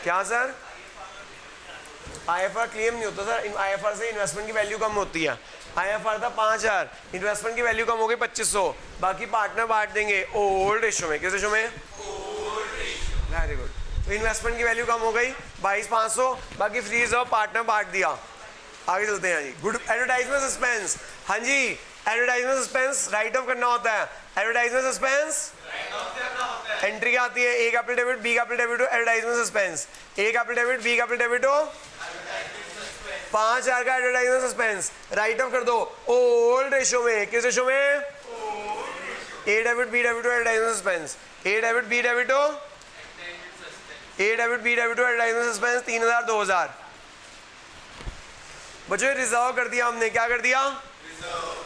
क्या sir? IFR claim नहीं होता सर, IFR से इन्वेस्टमेंट की वैल्यू कम होती है। IFR था 5000, इन्वेस्टमेंट की वैल्यू कम हो गई 2500, बाकी पार्टनर बांट देंगे ओल्ड रेशो में। किस रेशो में? Very good. तो इन्वेस्टमेंट की वैल्यू कम हो गई 22500, बाकी फ्री रिजर्व पार्टनर बांट दिया। आगे चलते हैं जी। Good advertisement suspense. हाँ जी, एडवर्टाइजमेंट सस्पेंस राइट ऑफ करना होता है। एडवर्टाइजमेंट सस्पेंस एंट्री आती है A capital debit B capital debit advertisement suspense, A capital debit B capital debit 5000 का एडवर्टाइजमेंट सस्पेंस राइट ऑफ कर दो ओल्ड रेशो में। किस रेशो में? A debit B debit advertisement suspense, A debit B debit advertisement suspense 3000 2000। बच्चों reserve कर दिया हमने। क्या कर दिया?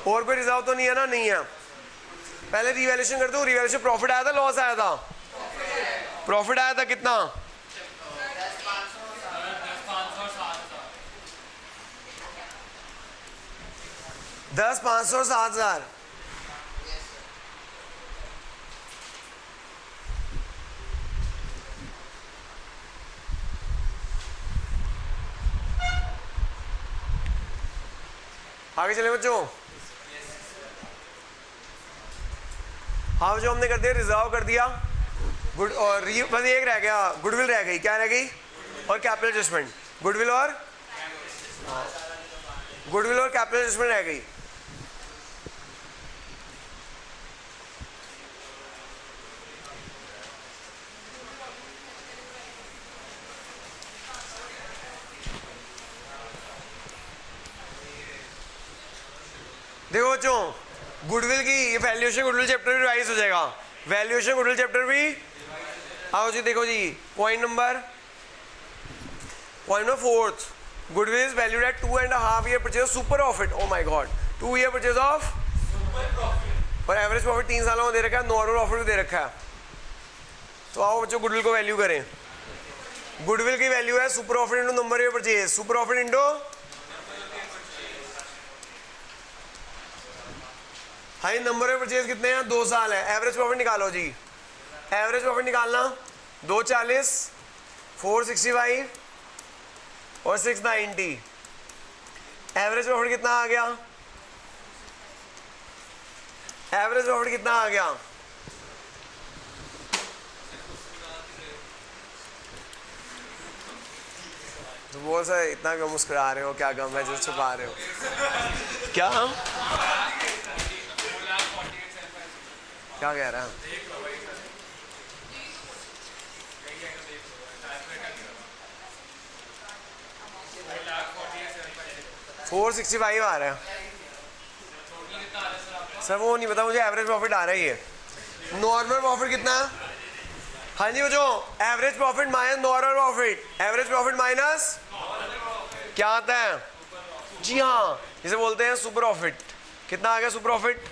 और कोई रिजर्व तो नहीं है ना? नहीं है। पहले रिवैल्यूएशन कर दो। रिवैल्यूएशन प्रॉफिट आया था लॉस आया था? प्रॉफिट आया था कितना? 10 500 7000। आगे चले बच्चों। हाँ जो हमने कर दिया रिजर्व कर दिया गुड, और बस एक रह गया गुडविल रह गई। क्या रह गई? और कैपिटल एडजस्टमेंट। गुडविल और कैपिटल एडजस्टमेंट रह गई। देखो बच्चों, गुडविल की वैल्यूएशन गुडविल चैप्टर भी रिवाइज हो जाएगा। वैल्यूएशन गुडविल चैप्टर भी। आओ जी देखो जी, point number 4, goodwill is valued at 2.5 year purchase of super profit. Oh my God, 2 year purchase of super profit, और एवरेज प्रॉफिट 3 सालों में दे रखा है, नॉर्मल प्रॉफिट भी दे रखा है। तो आओ बच्चों गुडविल को वैल्यू करें। गुडविल की वैल्यू है super profit into number year purchase. Super profit into high number of purchase कितने हैं? 2 साल है। एवरेज प्रॉफिट निकालो जी। एवरेज प्रॉफिट निकालना 240, 465 और 690। एवरेज प्रॉफिट कितना आ गया? एवरेज प्रॉफिट कितना आ गया? तो वो सर इतना क्यों मुस्कुरा रहे हो? क्या गम है जो छुपा रहे हो? क्या क्या कह रहा है? 465 आ रहा है सर। वो नहीं पता मुझे, एवरेज प्रॉफिट आ रही है। नॉर्मल प्रॉफिट कितना? हाँ जी बच्चों, average profit minus normal profit. Average profit minus क्या आता है? जी हाँ, जिसे बोलते हैं सुपर प्रॉफिट। कितना आ गया super profit?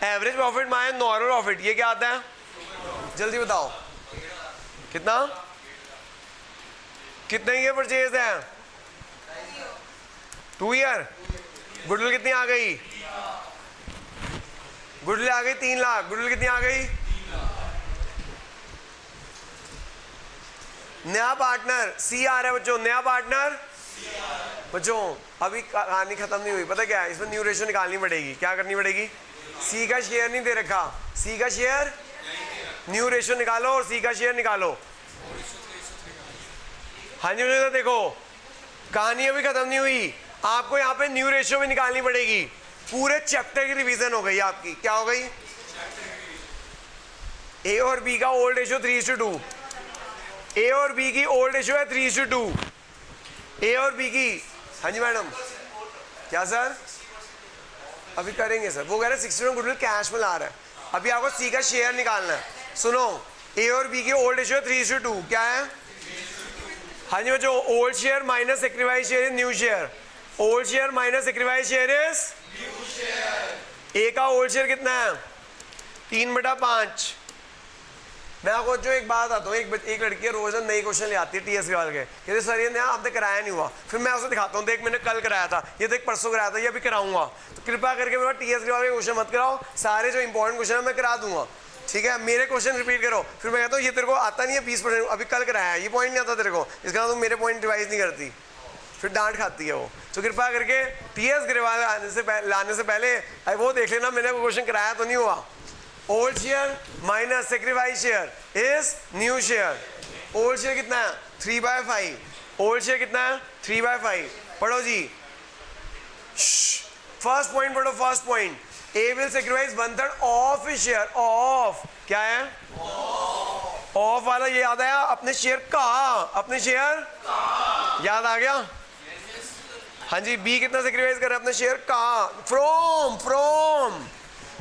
Average profit minus normal profit, ये क्या आता है? जल्दी बताओ कितना? कितने ईयर परचेज है? 2 ईयर। गुडविल कितनी आ गई? गुडविल आ गई 3 लाख। गुडविल कितनी आ गई? नया पार्टनर सी आ रहा है बच्चों। नया पार्टनर बच्चों अभी कहानी खत्म नहीं हुई। पता क्या है? इसमें न्यू रेशो निकालनी पड़ेगी। क्या करनी पड़ेगी? सी का शेयर नहीं दे रखा, सी का शेयर न्यू रेशो निकालो और सी का शेयर निकालो। हाँ जी मुझे देखो, कहानी अभी खत्म नहीं हुई। आपको यहाँ पे न्यू रेशो भी निकालनी पड़ेगी। पूरे चैप्टर की रिवीजन हो गई आपकी। क्या हो गई? ए और बी का ओल्ड रेशो 3:2। ए और बी की ओल्ड रेशो है 3:2। ए और बी की। हाँ जी मैडम। क्या सर? अभी करेंगे सर। वो कह रहे हैं 60 गुडविल कैश में ला रहा है। अभी आपको सी का शेयर निकालना है। सुनो, ए और बी की ओल्ड रेशियो 3:2। क्या है? हाँ जी बच्चों, old share minus sacrifice share is new share. Old share minus sacrifice share is new share. A का ओल्ड शेयर कितना है? 3/5। मैं आपको जो एक बात आता हूँ, एक लड़की है रोज नई क्वेश्चन ले आती है टीएस के वाले के, कहते सर ये नया आपने कराया नहीं हुआ। फिर मैं उसे दिखाता हूँ, देख मैंने कल कराया था, ये देख परसों कराया था, ये अभी कराऊंगा। तो कृपया करके मेरा टीएस के वाले क्वेश्चन मत कराओ। सारे जो इंपॉर्टेंट क्वेश्चन है मैं करा दूंगा। ठीक है, मेरे क्वेश्चन रिपीट करो, फिर मैं कहता हूँ ये तेरे को आता नहीं है 20%, अभी कल कराया है, ये पॉइंट नहीं आता तेरे को, इसका तुम मेरे पॉइंट रिवाइज नहीं करती, फिर डांट खाती है वो। तो कृपा करके टीएस ग्रेवाल लाने से पहले वो देख लेना मैंने वो क्वेश्चन कराया तो नहीं हुआ। Old share minus sacrifice share is new share. Old share कितना है 3/5, ओल्ड शेयर कितना है 3/5। पढ़ो जी, फर्स्ट पॉइंट पढ़ो, first point, A will sacrifice 1/3 of his share. Of क्या है, ऑफ वाला ये याद आया, अपने शेयर का, अपने शेयर याद आ गया। हाँ जी, बी कितना सेक्रीफाइस कर रहा है अपने शेयर का, फ्रॉम, फ्रॉम,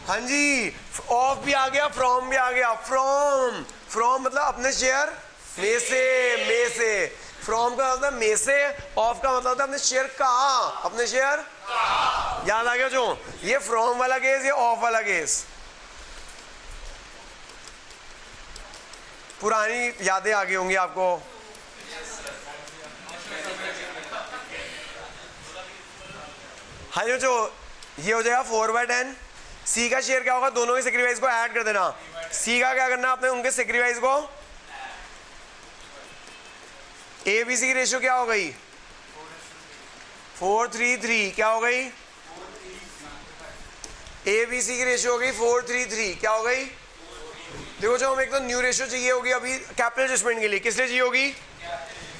हाँ जी, ऑफ भी आ गया, फ्रॉम भी आ गया। फ्रॉम, फ्रॉम मतलब अपने शेयर में से, फ्रॉम का मतलब में से, ऑफ का मतलब होता है अपने शेयर का, अपने शेयर याद आ गया जो, ये फ्रॉम वाला केस, ये ऑफ वाला केस। पुरानी यादें आ गई होंगी आपको। हाँ जो ये हो जाएगा 4/10। सी का शेयर क्या होगा, दोनों के सेक्रीफाइस को ऐड कर देना। सी का क्या करना आपने, उनके सेक्रीफाइस को, ए बी सी की रेशियो क्या हो गई 4:3:3, क्या हो गई, ए बी सी की रेशियो हो गई 4:3:3, क्या हो गई। देखो जो हम एक तो न्यू रेशियो चाहिए होगी अभी कैपिटल एडजस्टमेंट के लिए, किस लिए चाहिए होगी,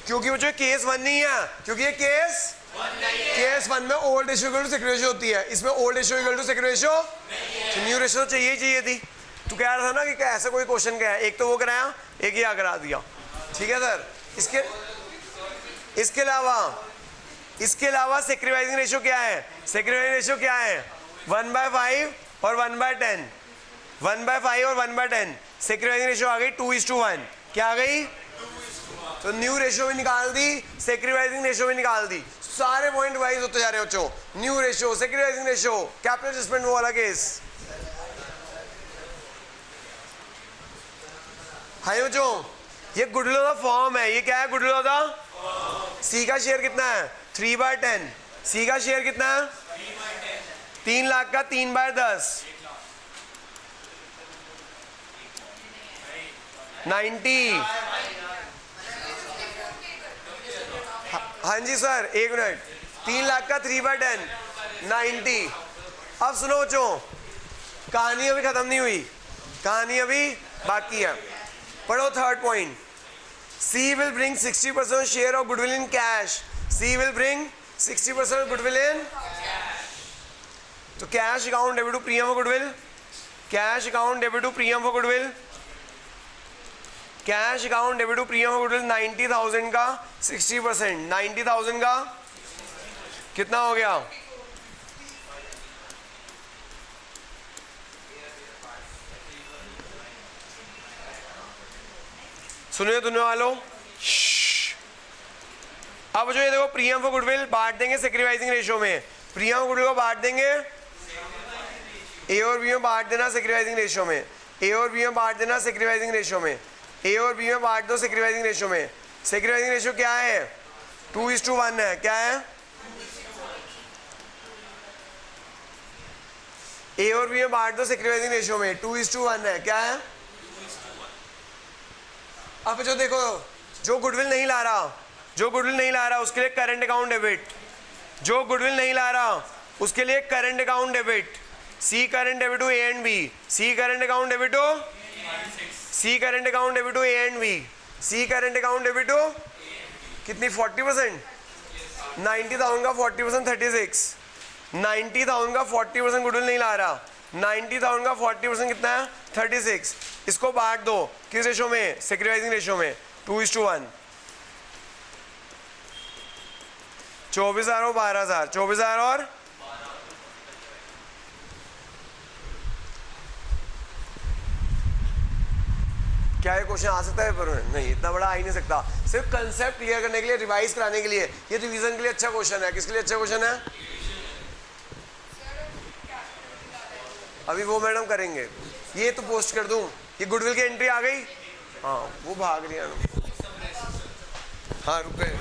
क्योंकि वो जो केस 1 नहीं है, क्योंकि ये केस 1 में old ratio equal to secret ratio होती है, इसमें old ratio equal to secret ratio, तो न्यू रेशियो चाहिए ही चाहिए थी। तू कह रहा था ना कि ऐसा कोई क्वेश्चन क्या है, एक तो वो कराया, एक ही करा दिया, ठीक है सर। इसके अलावा सेक्रीफाइसिंग रेशियो क्या है, सेक्रीफाइसिंग रेशियो क्या है 1/5 और 1/10, 1/5 और 1/10, सेक्रीफाइसिंग रेशियो आ गई 2:1, क्या आ गई, तो न्यू रेशियो भी निकाल दी, सेक्रीफाइसिंग रेशियो भी निकाल दी, सारे पॉइंट वाइज होते जा रहे हो बच्चों। New ratio, sacrificing ratio, capital adjustment वो वाला केस। हाय बच्चों, ये गुडविल ऑफ द फॉर्म है, ये क्या है गुडविल ऑफ द, सी का शेयर कितना है 3/10, सी का शेयर कितना है 3 लाख का 3/10 90। हाँ जी सर, एक मिनट, 3 लाख का 3/10 90। अब सुनो बच्चों, कहानी अभी खत्म नहीं हुई, कहानी अभी बाकी है। पढ़ो third point, C will bring 60% share of goodwill in cash, C will bring 60% goodwill in, तो cash account debit to premium for goodwill, cash account debit to premium for goodwill, cash account debit to premium for goodwill 90,000 का 60%, 90,000 का कितना हो गया, सुनिए सुनने वालों, अब जो ये देखो प्रीमियम फॉर गुडविल बांट देंगे सेक्रीफाइसिंग रेशियो में, प्रीमियम गुडविल को बांट देंगे ए और बी में, बांट देना सेक्रीफाइसिंग रेशियो में, ए और बी में बांट देना सेक्रीफाइसिंग रेशियो में, ए और बी में बांट दो सेक्रीफाइसिंग रेशियो में। सेक्रीफाइसिंग रेशियो क्या है 2:1 है, क्या है, ए और बी में बांट दो सेक्रीफाइसिंग रेशियो में 2:1 है, क्या है। अब जो देखो, जो गुडविल नहीं ला रहा, जो गुडविल नहीं ला रहा उसके लिए करंट अकाउंट डेबिट, जो गुडविल नहीं ला रहा उसके लिए current account debit, C current debit to A and B, C current account debit to, C current account debit to A and B, C current account debit to कितनी 40%, 90,000 का 40% 36, 90,000 का 40% goodwill नहीं ला रहा, 90,000 का 40% कितना है 36, इसको बांट दो किस रेशो में, सेक्रीफाइसिंग रेशो में 2:1, 24,000 और 12,000, 24,000 और क्या ये क्वेश्चन आ सकता है पर नहीं, इतना बड़ा आ ही नहीं सकता, सिर्फ कंसेप्ट क्लियर करने के लिए, रिवाइज कराने के लिए, ये रिवीजन के लिए अच्छा क्वेश्चन है। किसके लिए अच्छा क्वेश्चन है, अभी वो मैडम करेंगे, ये तो पोस्ट कर दूं, ये गुडविल की एंट्री आ गई, हाँ वो भाग रही है, हाँ रुक गए,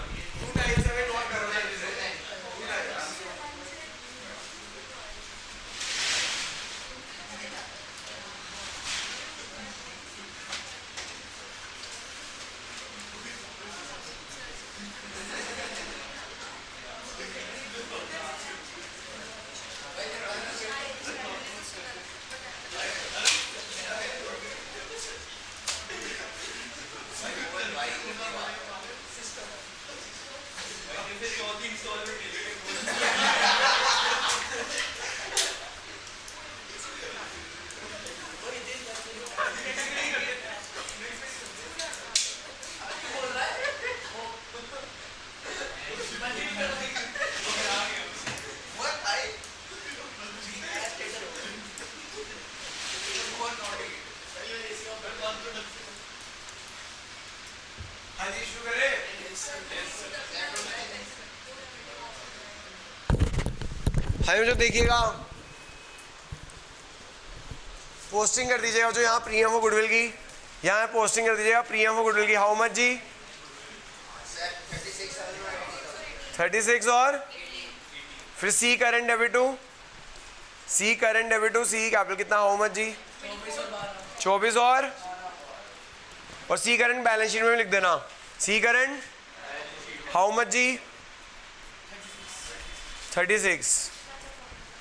हाँ जी शुरू करें। हाँ जो देखिएगा पोस्टिंग कर दीजिएगा जो यहाँ प्रीमियम हो गुडविल की, यहाँ पोस्टिंग कर दीजिएगा प्रीमियम हो गुडविल की। हाउ मच जी? 36 और फिर C current debit to C capital कितना? हाउ मच जी? 24 और सी करंट बैलेंस शीट में भी लिख देना। सी करंट हाउ मच जी? 36।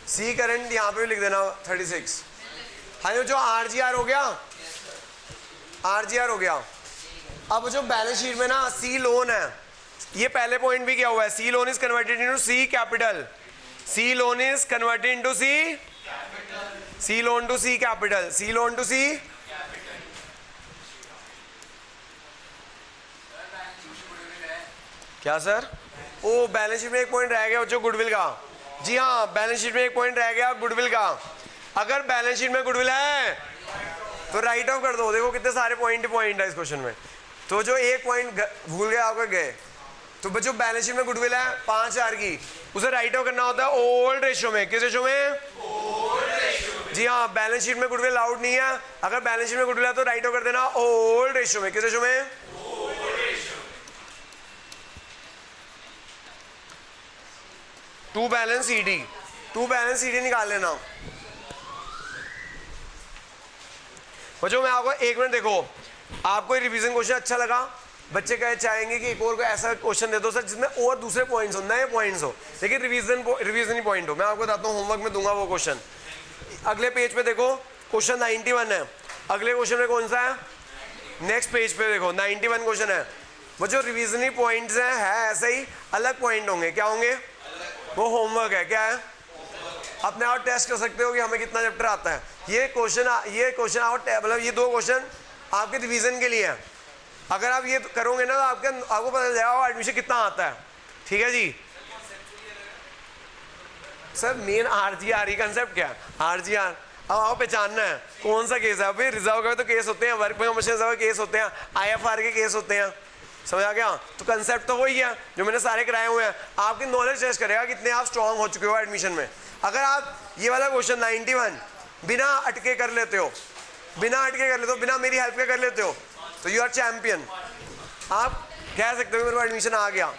सी करंट यहाँ पे भी लिख देना 36। हाँ जो आरजीआर हो गया, आरजीआर हो गया। अब जो बैलेंस शीट में ना सी लोन है, ये पहले पॉइंट भी क्या हुआ है, C loan is converted into C capital. C loan is converted into C loan to C capital. C loan to C क्या सर? ओ बैलेंस शीट में एक पॉइंट रह गया जो गुडविल का। जी हाँ बैलेंस शीट में एक पॉइंट रह गया गुडविल का। अगर बैलेंस शीट में गुडविल है तो राइट ऑफ कर दो। देखो कितने सारे पॉइंट है इस क्वेश्चन में। तो जो एक पॉइंट भूल गए आपको गए, तो बच्चों बैलेंस शीट में गुडविल है 5000 की, उसे राइट ऑफ करना होता है ओल्ड रेशियो में। किस रेशियो में? जी हाँ बैलेंस शीट में गुडविल आउट नहीं है। अगर बैलेंस शीट में गुडविल है तो राइट ऑफ कर देना ओल्ड रेशियो में। किस रेशियो में? टू बैलेंस सीडी निकाल लेना। बच्चों मैं आपको एक मिनट, देखो आपको रिवीजन क्वेश्चन अच्छा लगा, बच्चे कहे चाहेंगे कि एक और को ऐसा क्वेश्चन दे दो सर जिसमें और दूसरे पॉइंट्स हो, नए पॉइंट्स हो, लेकिन रिवीजन ही पॉइंट हो। मैं आपको बताता हूँ होमवर्क में दूंगा वो क्वेश्चन। अगले पेज पे देखो क्वेश्चन 91 है। अगले क्वेश्चन में कौन सा है? नेक्स्ट पेज पे देखो 91 क्वेश्चन है। वो जो रिवीजन पॉइंट्स है ऐसे ही अलग पॉइंट होंगे। क्या होंगे? वो होमवर्क है। क्या है? अपने आप टेस्ट कर सकते हो कि हमें कितना चैप्टर आता है। ये क्वेश्चन आप मतलब ये दो क्वेश्चन आपके रिवीजन के लिए है। अगर आप ये करोगे ना तो आपको पता चल जाएगा एडमिशन कितना आता है। ठीक है जी सर। मेन आरजीआर कंसेप्ट क्या है? आरजीआर अब आपको पहचानना है कौन सा केस है। अभी रिजर्व का तो केस होते हैं, वर्क परमिशन के केस होते हैं, आईएफआर के केस होते हैं। समझ आ गया? तो कंसेप्ट तो वही है जो मैंने सारे कराए हुए हैं। आपकी नॉलेज टेस्ट करेगा कितने आप स्ट्रांग हो चुके हो एडमिशन में। अगर आप ये वाला क्वेश्चन 91 बिना अटके कर लेते हो, बिना मेरी हेल्प के कर लेते हो, तो यू आर चैंपियन। आप कह सकते हो मेरे को एडमिशन आ गया।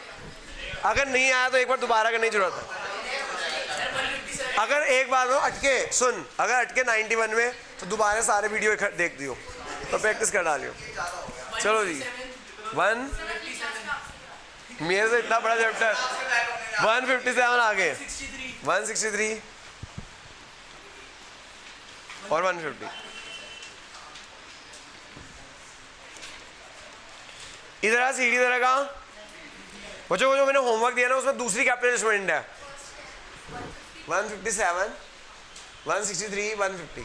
अगर नहीं आया तो एक बार दोबारा करने की जरूरत है। अगर एक बार में अटके सुन, अगर अटके 91 में तो दोबारा सारे वीडियो देख दियो तो प्रैक्टिस कर डालियो। चलो जी 1 मेरे से इतना बड़ा चैप्टर 157 आ गए, 163 और 150। इधर आ सीढ़ी तरह का बच्चों को जो मैंने होमवर्क दिया ना उसमें दूसरी कैपिटल एडजस्टमेंट है 157, 163, 150।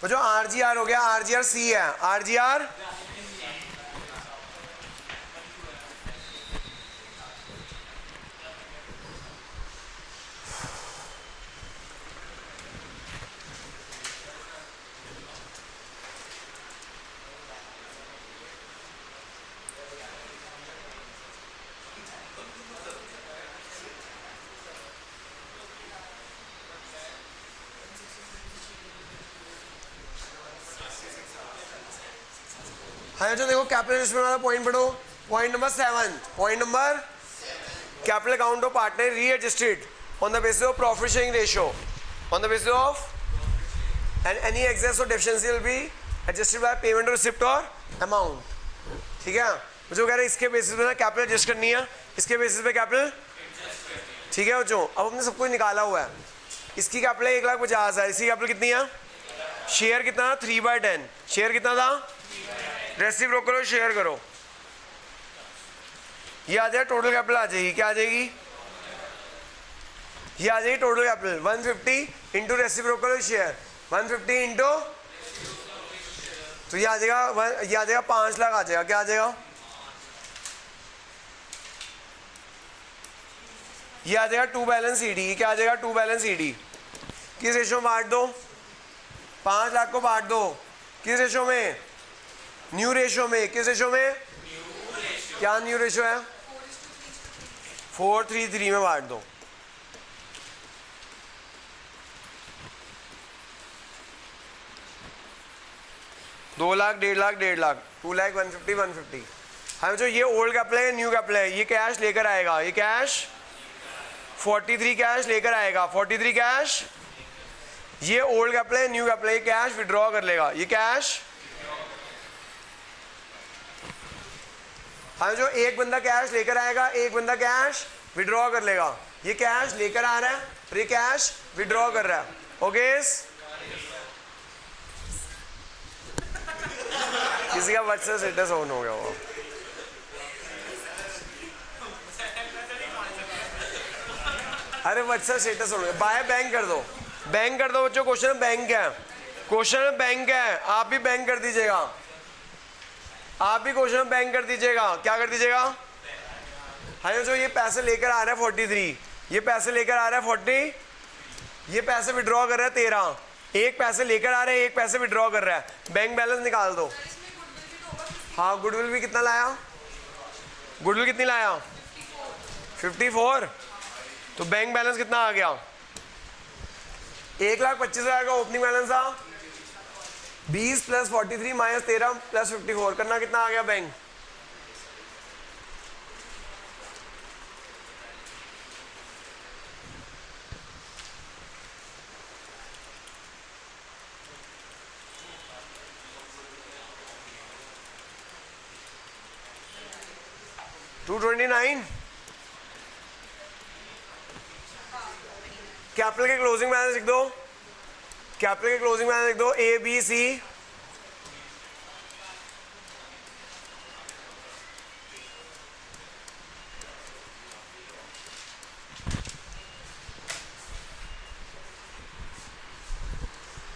तो जो आरजीआर हो गया, आरजीआर सी है, आरजीआर हाँ जो देखो कैपिटल एडजस्टमेंट वाला पॉइंट पढ़ो, point number 7, point number capital account of partner readjusted on the basis of profit sharing ratio, on the basis of, and any excess or deficiency will be adjusted by payment or receipt or amount. ठीक है, जो कह रहे हैं इसके basis पे ना capital adjust करनी है, इसके बेसिस पे कैपिटल, ठीक है बच्चों। अब हमने सब कुछ निकाला हुआ है, इसकी कैपिटल 1,50,000 है, इसकी कैपिटल कितनी है, शेयर कितना, 3/10, शेयर कितना था, रेसिप्रोकल करो, शेयर करो, ये आ जाएगा टोटल कैपिटल आ जाएगी, क्या आ जाएगी, ये आ जाएगी total capital 150 into reciprocal share 150 into, तो ये आ जाएगा 5 लाख आ जाएगा, क्या आ जाएगा, ये आ जाएगा 2 बैलेंस ईडी, क्या आ जाएगा 2 बैलेंस ईडी। किस रेशो में बांट दो, 5 लाख को बांट दो, किस रेशो में, न्यू रेशो में, किस रेशो में, क्या न्यू रेशो है, 4:3:3 में बांट दो। दो लाख, 1.5 लाख, 1.5 लाख, 2 लाख 150 150। हम जो ये ओल्ड कैपिटल है, न्यू कैपिटल है, ये कैश लेकर आएगा, ये कैश 43 कैश लेकर आएगा, 43 कैश, ये ओल्ड कैपिटल है, न्यू कैपिटल है, ये कैश विड्रॉ कर लेगा, ये कैश, हम जो एक बंदा कैश लेकर आएगा, एक बंदा कैश विड्रॉ कर लेगा, ये कैश लेकर आ रहा है और ये कैश विड्रॉ कर रहा है। ओके, किसी का व्हाट्सएप स्टेटस ऑन हो गया वो, अरे व्हाट्सएप स्टेटस ऑन हो गया, बाय बैंक कर दो, बैंक कर दो बच्चों, क्वेश्चन बैंक है, क्वेश्चन बैंक है, आप भी बैंक कर दीजिएगा, आप भी क्वेश्चन बैंक कर दीजिएगा, क्या कर दीजिएगा, हाँ जो ये पैसे लेकर आ रहा है 43, ये पैसे लेकर आ रहा है 40, ये पैसे विड्रॉ कर रहा है 13, एक पैसे लेकर आ रहे हैं, एक पैसे विड्रॉ कर रहा है, बैंक बैलेंस निकाल दो। हाँ गुडविल भी कितना लाया, गुडविल कितनी लाया, 54, तो बैंक बैलेंस कितना आ गया, 1,25,000 का ओपनिंग बैलेंस था, 20 + 43 - 13 + 54 करना कितना आ गया बैंक, $229। कैपिटल के क्लोजिंग बैलेंस लिख दो, कैपिटल के क्लोजिंग बैलेंस लिख दो, ए बी सी,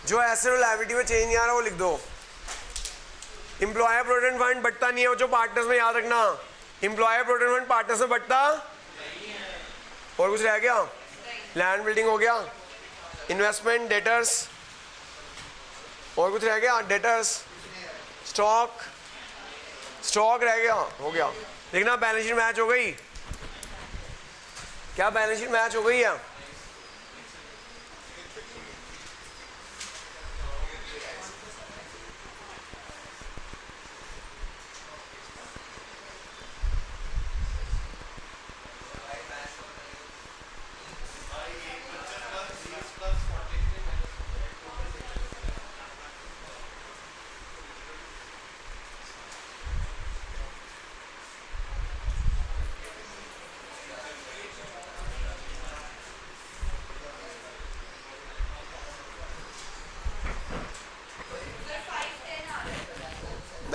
जो एसेट और लायबिलिटी में चेंज नहीं आ रहा वो लिख दो। एम्प्लॉयर प्रोविडेंट फंड बढ़ता नहीं है वो जो पार्टनर्स में, याद रखना, एम्प्लॉयर प्रोविडेंट फंड पार्टनर्स में बढ़ता और कुछ रह गया, लैंड बिल्डिंग हो गया, इन्वेस्टमेंट, डेटर्स, और कुछ रह गया, डेटर्स, स्टॉक, स्टॉक रह गया, हो गया। देखना बैलेंस शीट मैच हो गई, क्या बैलेंस शीट मैच हो गई है,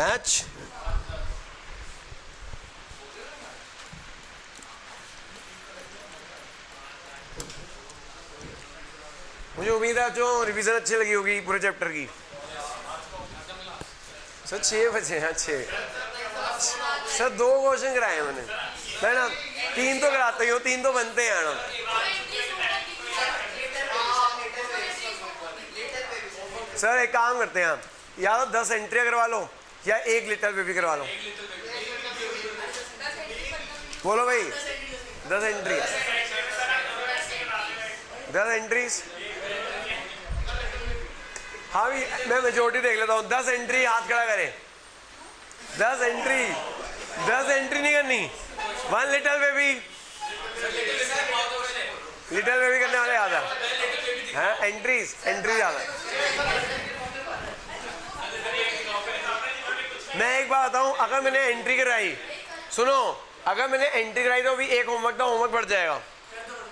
मैच। मुझे उम्मीद है जो रिवीजन अच्छी लगी होगी पूरे चैप्टर की। सर 6 बजे हैं, 6 सर 2 क्वेश्चन कराए हैं मैंने, मैडम 3 तो कराते ही हो, 3 तो बनते हैं मैडम। सर एक काम करते हैं, या तो 10 एंट्री करवा लो या 1 लिटिल बेबी करवा लो। बोलो भाई 10 एंट्री, 10 एंट्रीज। हाँ भी मैं मेजोरिटी देख लेता हूँ, 10 एंट्री हाथ खड़ा करें, 10 एंट्री, 10 एंट्री नहीं करनी, 1 लिटिल बेबी। लिटिल बेबी करने वाले याद है एंट्रीज याद है। मैं एक बात बताऊं, अगर मैंने एंट्री कराई, सुनो, अगर मैंने एंट्री कराई तो भी एक होमवर्क का होमवर्क बढ़ जाएगा।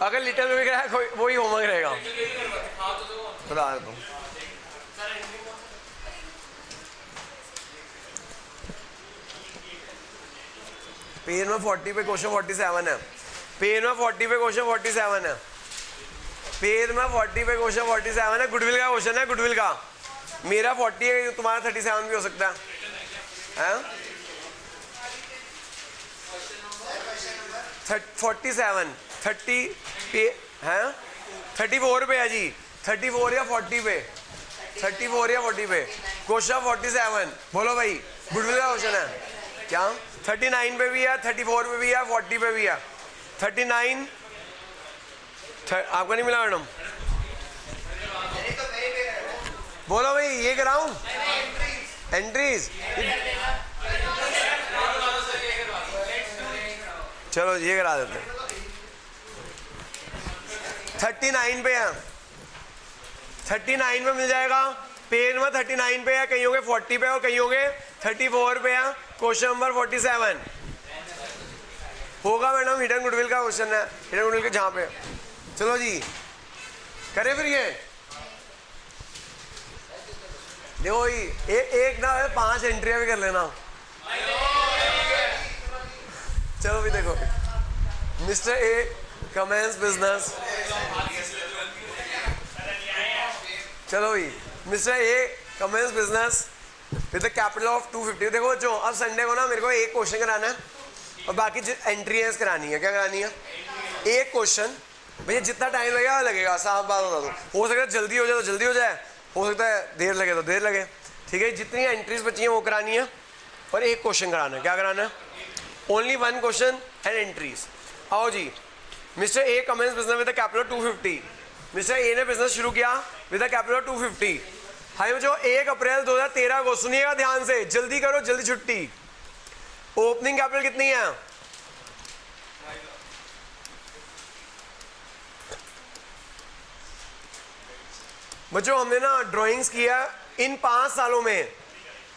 अगर लिटिल बेबी कराया वही होमवर्क रहेगा। बता देता हूँ। पेज में 40 पे क्वेश्चन 47 है। पेज में 40 पे क्वेश्चन 47 है। पेज में 40 पे क्वेश्चन 47 है। गुडविल का क्वेश्चन है, गुडविल का। मेरा 40 है, तुम्हारा 37 भी हो सकता है। 47 30 पे है, 34 पे है जी, 34 या 40 पे, 34 या 40 पे क्वेश्चन 47। बोलो भाई, गुडविल का क्वेश्चन है क्या? 39 पे भी है, 34 पे भी है, 40 पे भी है। 39 आपको नहीं मिला मैडम? बोलो भाई, ये कराऊं एंट्रीज? चलो ये करा देते हैं। 39 पे है, 39 में मिल जाएगा। पेज में 39 पे है, कहीं होंगे 40 पे और कहीं होंगे 34 पे है। क्वेश्चन नंबर 47 होगा मैडम, हिडन गुडविल का क्वेश्चन है, हिडन गुडविल के जहाँ पे। चलो जी करें फिर ये। देखो ये एक ना 5 एंट्रियां भी कर लेना। चलो भी देखो, मिस्टर ए कमेंस बिजनेस। चलो भाई, mister A commence business with the capital of 250। देखो जो अब संडे को ना मेरे को एक क्वेश्चन कराना है और बाकी एंट्रीज करानी है। क्या करानी है? एक क्वेश्चन। भैया जितना टाइम लगेगा लगेगा, साफ बात बता दो। हो सकता है जल्दी हो जाए तो जल्दी हो जाए, हो सकता है देर लगे तो देर लगे, ठीक है। जितनी एंट्रीज बची हैं वो करानी है और एक क्वेश्चन कराना है। क्या कराना है? Only 1 question and entries. आओ जी, Mister A commence business with the capital 250। Mister A ने बिजनेस शुरू किया विद द कैपिटल 250। हाई जो 1 अप्रैल 2013 को, सुनिएगा ध्यान से, जल्दी करो जल्दी छुट्टी। ओपनिंग कैपिटल कितनी है? बच्चों हमने ना ड्राइंग्स किया इन 5 सालों में,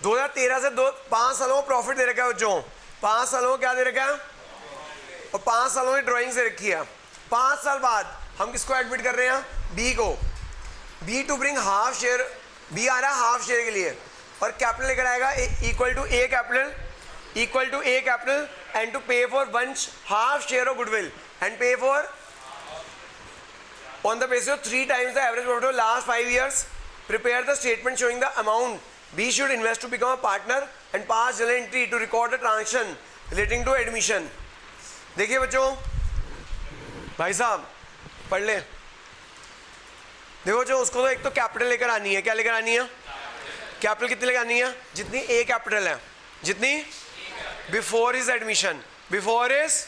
2013 से 5 सालों में प्रॉफिट दे रखा है बच्चों। 5 सालों में क्या दे रखा है? और 5 सालों में ड्राइंग्स दे रखी है। 5 साल बाद हम किसको एडमिट कर रहे हैं? बी को। B to bring half share, B आ रहा है हाफ शेयर के लिए और कैपिटल लेकर आएगा equal to A capital, equal to A capital and to pay for 1 half share of goodwill and pay for on the basis of 3 times the average profit of last 5 years. Prepare the statement showing the amount B should invest to become a partner and pass journal entry to record the transaction relating to admission. देखिए बच्चों, भाई साहब पढ़ ले। देखो जो उसको तो एक तो कैपिटल लेकर आनी है। क्या लेकर आनी है? कैपिटल कितनी लेकर आनी है? जितनी ए कैपिटल है, जितनी before is admission, before is.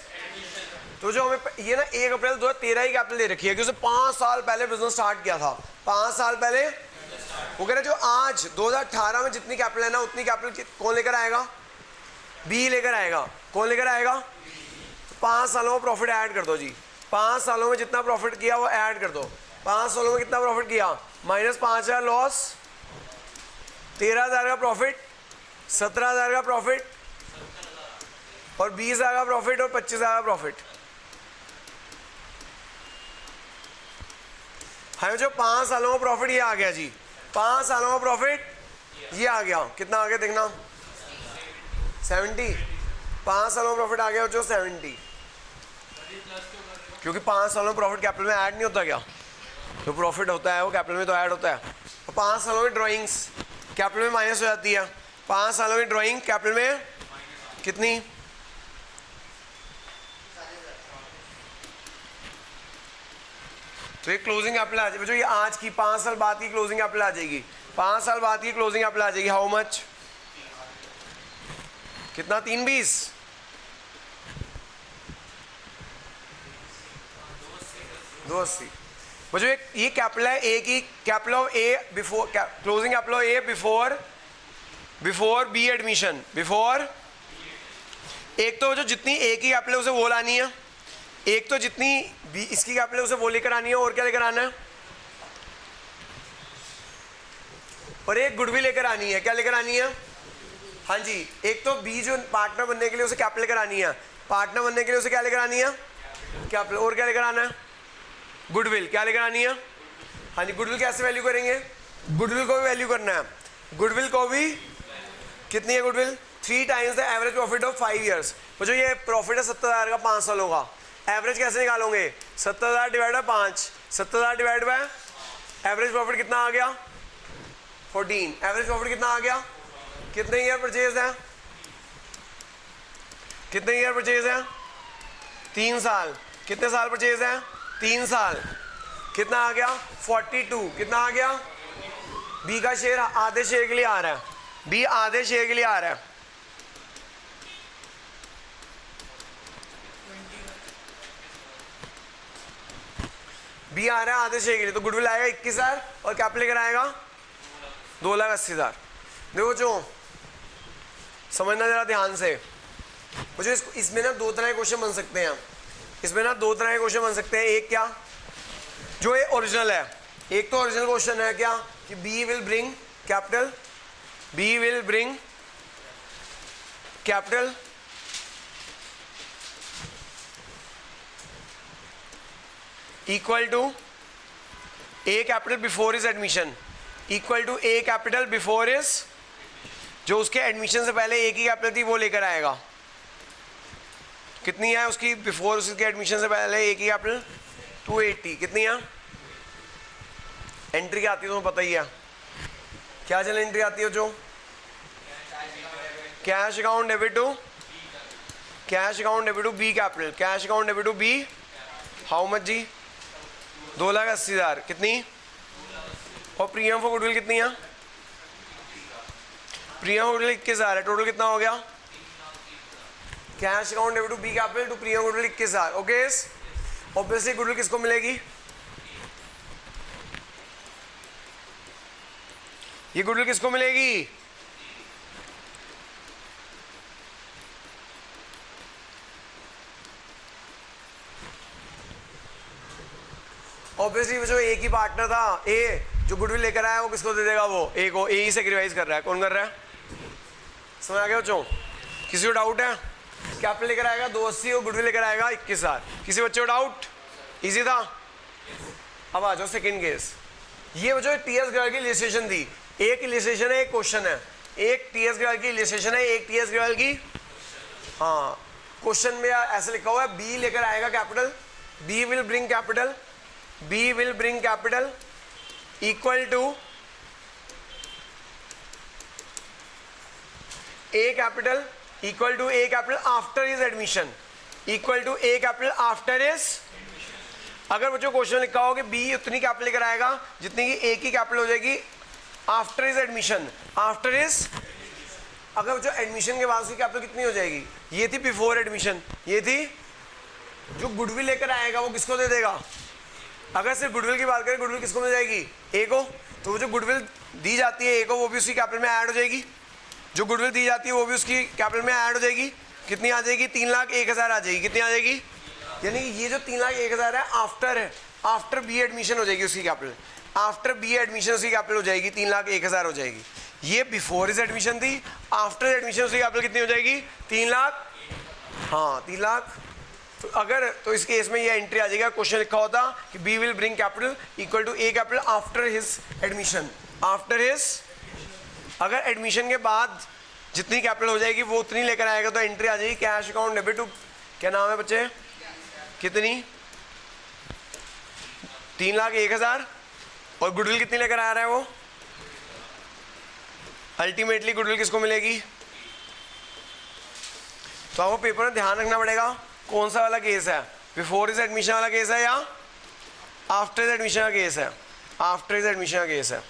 तो जो हमें ये ना 1 अप्रैल 2013 ही कैपिटल दे रखी है क्योंकि 5 साल पहले बिजनेस स्टार्ट किया था। 5 साल पहले वो कह रहे जो आज 2018 में जितनी कैपिटल है ना उतनी कैपिटल कौन लेकर आएगा? बी लेकर आएगा। कौन लेकर आएगा? 5 सालों में प्रॉफिट ऐड कर दो जी। 5 सालों में जितना प्रॉफिट किया वो ऐड कर दो। 5 सालों में कितना प्रॉफिट किया? -5,000 लॉस, 13,000 का प्रॉफिट, 17,000 का प्रॉफिट और 20,000 का प्रॉफिट और 25,000 का प्रॉफिट। हाँ जो 5 सालों का प्रॉफिट ये आ गया जी। 5 सालों का प्रॉफिट ये आ गया। कितना आ गया देखना? 70। 5 सालों का प्रॉफिट आ गया जो 70, क्योंकि 5 सालों में प्रॉफिट कैपिटल में ऐड नहीं होता। क्या जो प्रॉफिट होता है वो कैपिटल में तो ऐड होता है। तो 5 सालों में ड्राइंग्स कैपिटल में माइनस हो जाती है। 5 सालों में ड्राइंग कैपिटल में कितनी? तो ये क्लोजिंग कैपिटल आ जाएगी। जो ये आज की 5 साल बाद की क्लोजिंग कैपिटल आ जाएगी। 5 साल बाद की क्लोजिंग कैपिटल आ जाएगी। How much? कितना? 320। जो ये कैपिटल है ए की, capital of A before, closing capital of A before B admission, before. एक तो जो जितनी ए की कैपिटल है उसे वो लानी है, एक तो जितनी भी इसकी कैपिटल उसे वो लेकर आनी है, और क्या लेकर आना है, और एक गुडविल लेकर आनी है। क्या लेकर आनी है? हाँ जी, एक तो बी जो पार्टनर बनने के लिए उसे कैपिटल लेकर आनी है, पार्टनर बनने के लिए उसे क्या लेकर आनी है, कैपिटल, और क्या लेकर आना है, गुडविल। क्या लेकर आनी है? हाँ जी, गुडविल कैसे वैल्यू करेंगे, गुडविल को भी वैल्यू करना है, गुडविल को भी, कितनी है goodwill, 3 times the average profit of 5 years. तो जो ये प्रॉफिट है 70,000 का 5 साल होगा, एवरेज कैसे निकालोगे, 70,000 divide by 5, 70,000 divide by average profit कितना आ गया, 14। एवरेज प्रॉफिट कितना आ गया, कितने ईयर परचेज है, कितने ईयर परचेज है, 3 साल। कितने साल परचेज है, 3 साल। कितना आ गया, 42। कितना आ गया, बी का शेयर आधे शेयर के लिए आ रहा है, बी आधे शेयर के लिए आ रहा है, बी आ रहा है आधे शेयर के लिए, तो गुडविल आएगा 21,000 और कैपिटल लेकर आएगा 2,80,000। देखो जो समझना जरा ध्यान से, मुझे इसमें ना 2 तरह के क्वेश्चन बन सकते हैं, इसमें ना 2 तरह के क्वेश्चन बन सकते हैं। एक क्या, जो ये ओरिजिनल है, एक तो ओरिजिनल क्वेश्चन है क्या कि B will bring capital, B will bring capital equal to A capital before is admission, equal to A capital before is, जो उसके एडमिशन से पहले एक ही कैपिटल थी वो लेकर आएगा। कितनी है उसकी बिफोर उसके एडमिशन से पहले एक ही कैपिटल, 280। कितनी है एंट्री क्या आती है तुम्हें पता ही है, क्या चल एंट्री आती है जो, cash account debit to, cash account debit to B capital, cash account debit to B, how much जी, 2,80,000। कितनी, और प्रीमियम फॉर गुडविल कितनी है, प्रीमियम गुडविल 21,000 है, टोटल कितना हो गया, cash account debit to B capital to premium goodwill 21,000। Okay, obviously goodwill किसको मिलेगी, ये गुडविल किसको मिलेगी, ऑब्वियसली जो एक ही पार्टनर था ए, जो गुडविल लेकर आया वो किसको दे देगा, वो ए को, ए ही सेक्रीफाइस कर रहा है। कौन कर रहा है, समझ आ गया बच्चों, किसी को डाउट है, कैपिटल लेकर आएगा 280 और गुडविल लेकर आएगा 21,000। किसी बच्चे को डाउट, इजी था। अब आ जाओ सेकंड केस, ये जो टीएस ग्रेवाल की इलस्ट्रेशन थी, एक इलस्ट्रेशन है एक क्वेश्चन है, एक टीएस ग्रेवाल की इलस्ट्रेशन है एक टीएस ग्रेवाल की, हाँ क्वेश्चन में ऐसे लिखा हुआ है बी लेकर आएगा capital, B will bring capital, B will bring capital equal to A capital, equal to A capital after his admission, equal to A capital after his. अगर बच्चों क्वेश्चन लिखा हो कि बी उतनी कैपिटल लेकर आएगा जितनी की ए की कैपिटल हो जाएगी after his admission, after his, अगर बच्चों एडमिशन के बाद उसकी कैपिटल कितनी हो जाएगी, ये थी बिफोर एडमिशन, ये थी, जो गुडविल लेकर आएगा वो किसको दे देगा, अगर सिर्फ गुडविल की बात करें गुडविल किसको मिल जाएगी, ए को, तो वो जो गुडविल दी जाती है ए को वो भी उसकी कैपिटल में ऐड हो जाएगी, जो गुडविल दी जाती है वो भी उसकी कैपिटल में ऐड हो जाएगी। कितनी आ जाएगी, 3,01,000 आ जाएगी। कितनी आ जाएगी, यानी कि ये जो 3,01,000 है आफ्टर है, आफ्टर बी एडमिशन हो जाएगी उसकी कैपिटल, आफ्टर बी एडमिशन उसकी कैपिटल हो जाएगी 3,01,000 हो जाएगी। ये बिफोर इज एडमिशन थी, आफ्टर एडमिशन उसकी कैपिटल कितनी हो जाएगी, 3 लाख, हाँ 3 लाख। तो अगर तो इस केस में ये एंट्री आ जाएगा, क्वेश्चन लिखा होता कि B will bring capital equal to A capital after his admission, after his, अगर एडमिशन के बाद जितनी कैपिटल हो जाएगी वो उतनी लेकर आएगा तो एंट्री आ जाएगी कैश अकाउंट डेबिट टू, क्या नाम है बच्चे, कितनी, 3,01,000, और गुडविल कितनी लेकर आ रहा है वो, अल्टीमेटली गुडविल किसको मिलेगी। तो आपको पेपर में ध्यान रखना पड़ेगा कौन सा वाला केस है, बिफोर इज एडमिशन वाला केस है या आफ्टर इज एडमिशन का केस है, आफ्टर इज एडमिशन का केस है।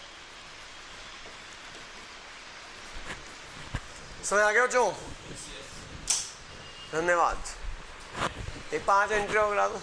समझ आ गया बच्चों, धन्यवाद। ये 5 एंट्री हो गया तो